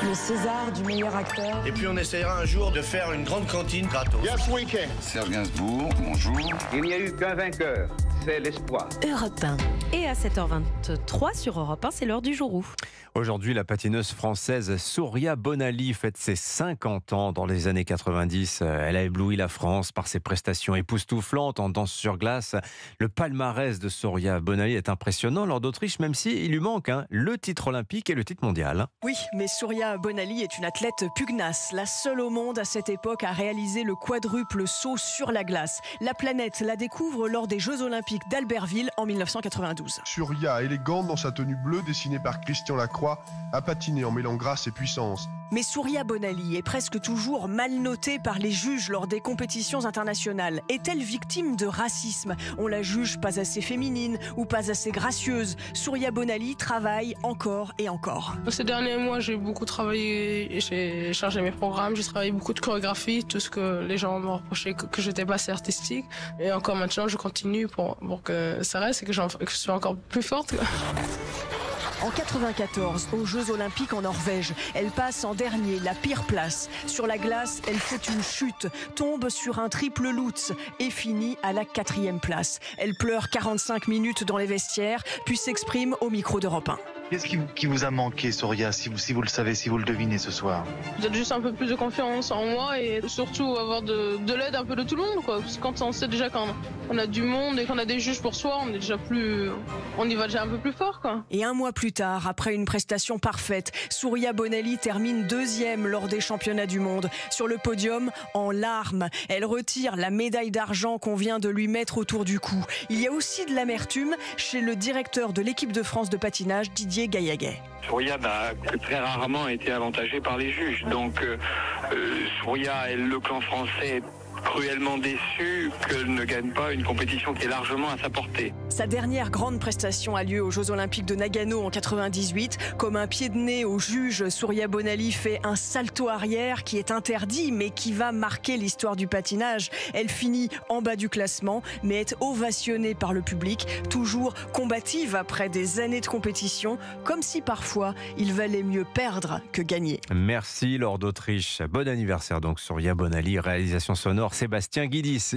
le César du meilleur acteur. Et puis on essaiera un jour de faire une grande cantine gratos. Yes, we can. Serge Gainsbourg, bonjour. Il n'y a eu qu'un vainqueur, c'est l'espoir. Europe 1. Et à 7h23 sur Europe 1, c'est l'heure du jour où. Aujourd'hui, la patineuse française Souria Bonali fête ses 50 ans. Dans les années 90, elle a ébloui la France par ses prestations époustouflantes en danse sur glace. Le palmarès de Souria Bonali est impressionnant lors d'Autriche, même s'il lui manque le titre olympique et le titre mondial. Oui, mais Souria Bonali est une athlète pugnace, la seule au monde à cette époque à réaliser le quadruple saut sur la glace. La planète la découvre lors des Jeux Olympiques d'Albertville en 1992. Souria, élégante dans sa tenue bleue dessinée par Christian Lacroix, a patiné en mêlant grâce et puissance. Mais Souria Bonali est presque toujours mal notée par les juges lors des compétitions internationales. Est-elle victime de racisme ? On la juge pas assez féminine ou pas assez gracieuse. Souria Bonali travaille encore et encore. Ces derniers mois, j'ai beaucoup travaillé, j'ai chargé mes programmes, j'ai travaillé beaucoup de chorégraphie, tout ce que les gens me reprochaient que j'étais pas assez artistique. Et encore maintenant, je continue pour que ça reste et que je sois encore plus forte. En 94, aux Jeux Olympiques en Norvège, elle passe en dernier, la pire place. Sur la glace, elle fait une chute, tombe sur un triple Lutz et finit à la 4e place. Elle pleure 45 minutes dans les vestiaires, puis s'exprime au micro d'Europe 1. Qu'est-ce qui vous a manqué, Souria, si vous le savez, si vous le devinez ce soir? Peut-être juste un peu plus de confiance en moi et surtout avoir de l'aide un peu de tout le monde, quoi. Parce que quand on sait déjà qu'on a du monde et qu'on a des juges pour soi, on y va déjà un peu plus fort, quoi. Et un mois plus tard, après une prestation parfaite, Souria Bonali termine 2e lors des championnats du monde. Sur le podium, en larmes, elle retire la médaille d'argent qu'on vient de lui mettre autour du cou. Il y a aussi de l'amertume chez le directeur de l'équipe de France de patinage, Didier Gaillaguet. Souria n'a très rarement été avantagée par les juges. Donc Souria et le clan français est cruellement déçu qu'elle ne gagne pas une compétition qui est largement à sa portée. Sa dernière grande prestation a lieu aux Jeux Olympiques de Nagano en 98. Comme un pied de nez au juge, Souria Bonali fait un salto arrière qui est interdit mais qui va marquer l'histoire du patinage. Elle finit en bas du classement mais est ovationnée par le public, toujours combative après des années de compétition, comme si parfois il valait mieux perdre que gagner. Merci lors d'Autriche. Bon anniversaire donc Souria Bonali, réalisation sonore Sébastien Guidis.